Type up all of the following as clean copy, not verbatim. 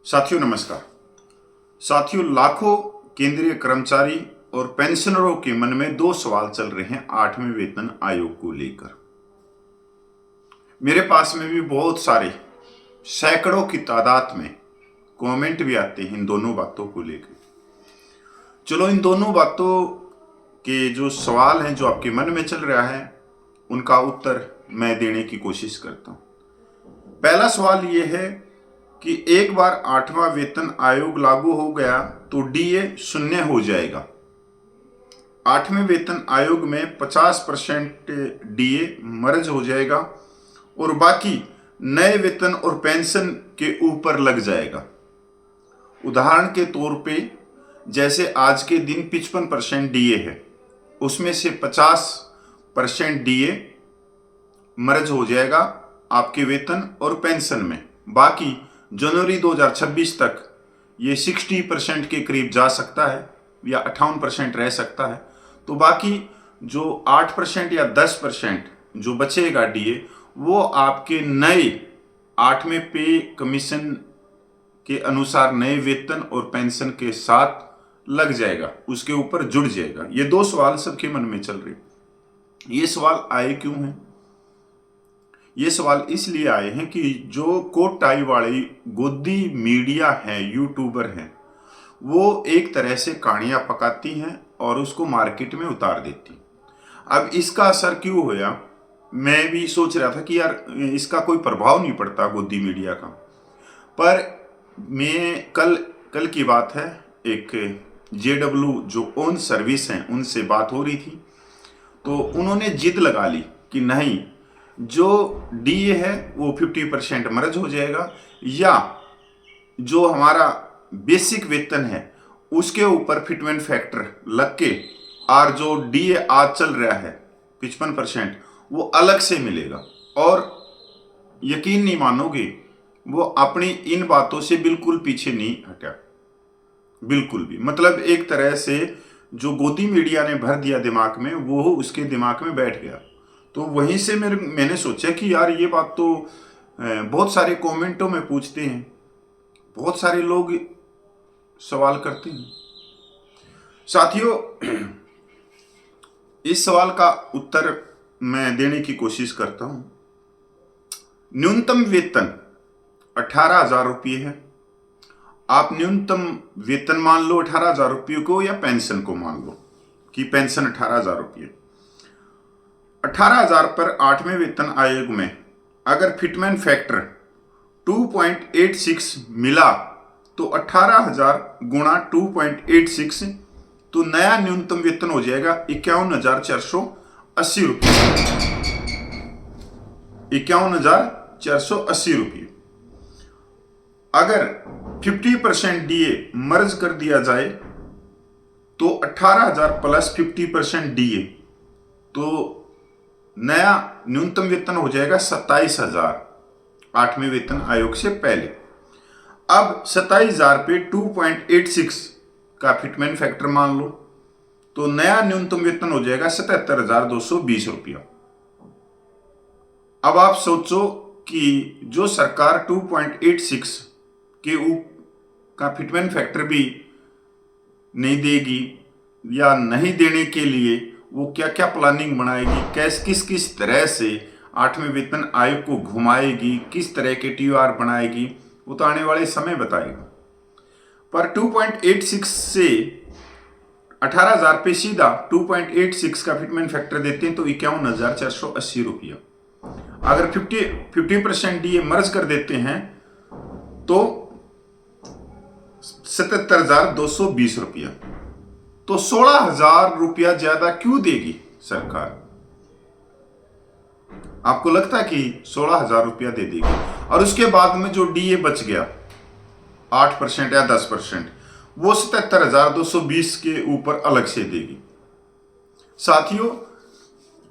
साथियों नमस्कार। साथियों, लाखों केंद्रीय कर्मचारी और पेंशनरों के मन में दो सवाल चल रहे हैं 8वें वेतन आयोग को लेकर। मेरे पास में भी बहुत सारे सैकड़ों की तादाद में कमेंट भी आते हैं इन दोनों बातों को लेकर। चलो, इन दोनों बातों के जो सवाल हैं जो आपके मन में चल रहा है उनका उत्तर मैं देने की कोशिश करता हूं। पहला सवाल यह है कि एक बार 8वां वेतन आयोग लागू हो गया तो डीए शून्य हो जाएगा। 8वें वेतन आयोग में 50% डीए मर्ज हो जाएगा और बाकी नए वेतन और पेंशन के ऊपर लग जाएगा। उदाहरण के तौर पे जैसे आज के दिन 55% डीए है, उसमें से 50% डीए मर्ज हो जाएगा आपके वेतन और पेंशन में। बाकी जनवरी 2026 तक ये 60% के करीब जा सकता है या 58% रह सकता है। तो बाकी जो 8% या 10% जो बचेगा डीए, वो आपके नए 8वें पे कमीशन के अनुसार नए वेतन और पेंशन के साथ लग जाएगा, उसके ऊपर जुड़ जाएगा। ये दो सवाल सबके मन में चल रहे। ये सवाल आए क्यों हैं? ये सवाल इसलिए आए हैं कि जो कोट टाई वाली गोदी मीडिया है, यूट्यूबर हैं, वो एक तरह से कहानियां पकाती हैं और उसको मार्केट में उतार देती। अब इसका असर क्यों होया, मैं भी सोच रहा था कि यार इसका कोई प्रभाव नहीं पड़ता गोदी मीडिया का। पर मैं कल की बात है, एक JW जो ओन सर्विस हैं उनसे बात हो रही थी, तो उन्होंने जिद लगा ली कि नहीं, जो डीए है वो 50% मर्ज हो जाएगा, या जो हमारा बेसिक वेतन है उसके ऊपर फिटमेंट फैक्टर लग के और जो डीए आज चल रहा है 55% वो अलग से मिलेगा। और यकीन नहीं मानोगे, वो अपनी इन बातों से बिल्कुल पीछे नहीं हटा, बिल्कुल भी। मतलब एक तरह से जो गोदी मीडिया ने भर दिया दिमाग में, वो उसके दिमाग में बैठ गया। तो वहीं से मैंने सोचा कि यार ये बात तो बहुत सारे कमेंटों में पूछते हैं, बहुत सारे लोग सवाल करते हैं। साथियों, इस सवाल का उत्तर मैं देने की कोशिश करता हूं। न्यूनतम वेतन 18,000 रुपये है। आप न्यूनतम वेतन मान लो 18,000 रुपये को, या पेंशन को मान लो कि पेंशन 18,000 रुपये। 18,000 पर 8वें वेतन आयोग में अगर फिटमेंट फैक्टर 2.86 मिला तो 18,000 गुणा 2.86, तो नया न्यूनतम वेतन हो जाएगा 51,480 रुपये। 51,480 रुपये। अगर 50% डीए मर्ज कर दिया जाए तो 18,000 प्लस 50% डीए, तो नया न्यूनतम वेतन हो जाएगा 27,000 8वें वेतन आयोग से पहले। अब 27,000 पे 2.86 का फिटमेंट फैक्टर मान लो, तो नया न्यूनतम वेतन हो जाएगा 77,220 रुपया। अब आप सोचो कि जो सरकार 2.86 के का फिटमेंट फैक्टर भी नहीं देगी, या नहीं देने के लिए वो क्या क्या प्लानिंग बनाएगी, किस किस तरह से 8वें वेतन आयोग को घुमाएगी, किस तरह के TOR बनाएगी, वो तो आने वाले समय बताएगा। पर 2.86 से 18,000 पे सीधा 2.86 का फिटमेंट फैक्टर देते हैं तो 51,480 रुपया। अगर 50% डीए मर्ज कर देते हैं तो 77,220 रुपया। तो 16,000 रुपया ज्यादा क्यों देगी सरकार? आपको लगता है कि 16,000 रुपया दे देगी और उसके बाद में जो डीए बच गया 8% या 10%, वो 77,220 के ऊपर अलग से देगी। साथियों,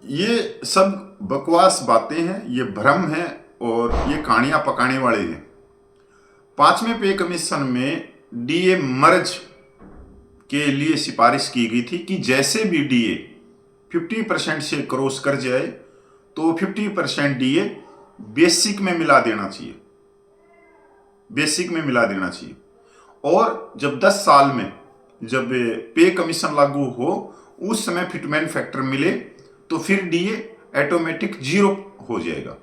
ये सब बकवास बातें हैं, ये भ्रम है और ये कहानियां पकाने वाले हैं। 5वें पे कमीशन में डीए मर्ज के लिए सिफारिश की गई थी कि जैसे भी डीए 50% से क्रॉस कर जाए तो 50% डीए बेसिक में मिला देना चाहिए। बेसिक में मिला देना चाहिए। और जब 10 साल में जब पे कमीशन लागू हो उस समय फिटमेंट फैक्टर मिले तो फिर डीए ऑटोमेटिक 0 हो जाएगा।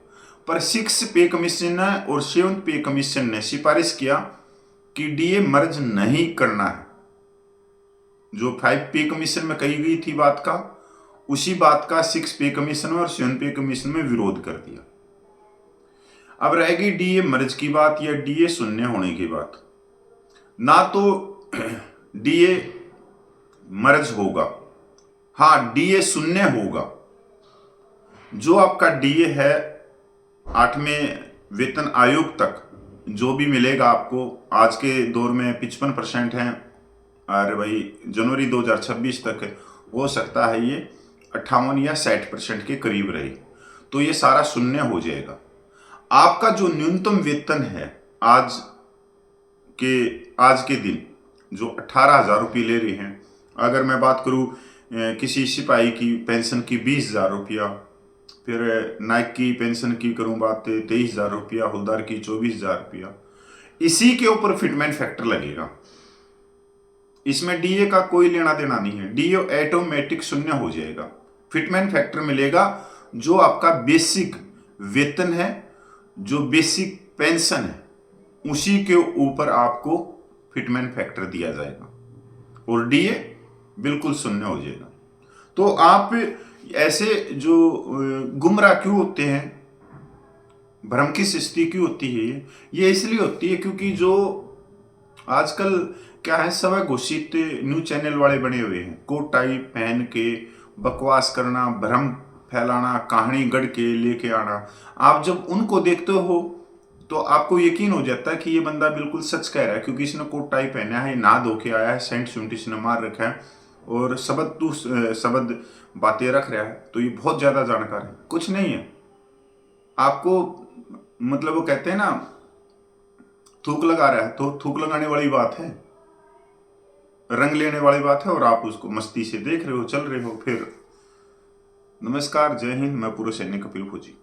पर 6 पे कमीशन और 7 पे कमीशन ने सिफारिश किया कि डीए मर्ज नहीं करना है। जो 5 पे कमीशन में कही गई थी बात का, उसी बात का 6 पे कमीशन और 7 पे कमीशन में विरोध कर दिया। अब रहेगी डीए मर्ज की बात या डीए शून्य होने की बात। ना तो डीए मर्ज होगा, हाँ डीए शून्य होगा। जो आपका डीए है 8वें वेतन आयोग तक जो भी मिलेगा आपको, आज के दौर में 55% है, अरे भाई जनवरी 2026 तक हो सकता है ये 58 या 60% के करीब रहे, तो ये सारा शून्य हो जाएगा। आपका जो न्यूनतम वेतन है आज के दिन जो 18,000 रुपये ले रहे हैं, अगर मैं बात करूं किसी सिपाही की पेंशन की 20,000 रुपया, फिर नायक की पेंशन की करूं बात 23,000 रुपया, हवलदार की 24,000 रुपया, इसी के ऊपर फिटमेंट फैक्टर लगेगा। इसमें डीए का कोई लेना देना नहीं है, डीए ऑटोमेटिक शून्य हो जाएगा। फिटमेंट फैक्टर मिलेगा जो आपका बेसिक वेतन है, जो बेसिक पेंशन है, उसी के ऊपर आपको फिटमेंट फैक्टर दिया जाएगा और डीए बिल्कुल शून्य हो जाएगा। तो आप ऐसे जो गुमराह क्यों होते हैं, भ्रम की स्थिति क्यों होती है, ये इसलिए होती है क्योंकि जो आजकल क्या है, सब घोषित न्यूज चैनल वाले बने हुए हैं, कोट टाई पहन के बकवास करना, भ्रम फैलाना, कहानी गढ़ के लेके आना। आप जब उनको देखते हो तो आपको यकीन हो जाता है कि ये बंदा बिल्कुल सच कह रहा है, क्योंकि इसने कोट टाई पहना है, नहा धो के आया है, सेंट सूंट इसने मार रखा है और शब्द बातें रख रहा है, तो ये बहुत ज्यादा जानकार है। कुछ नहीं है, आपको मतलब वो कहते हैं ना थूक लगा रहा है, तो थूक लगाने वाली बात है, रंग लेने वाली बात है, और आप उसको मस्ती से देख रहे हो, चल रहे हो। फिर नमस्कार, जय हिंद, मैं पूर्व सैनिक कपिल फौजी।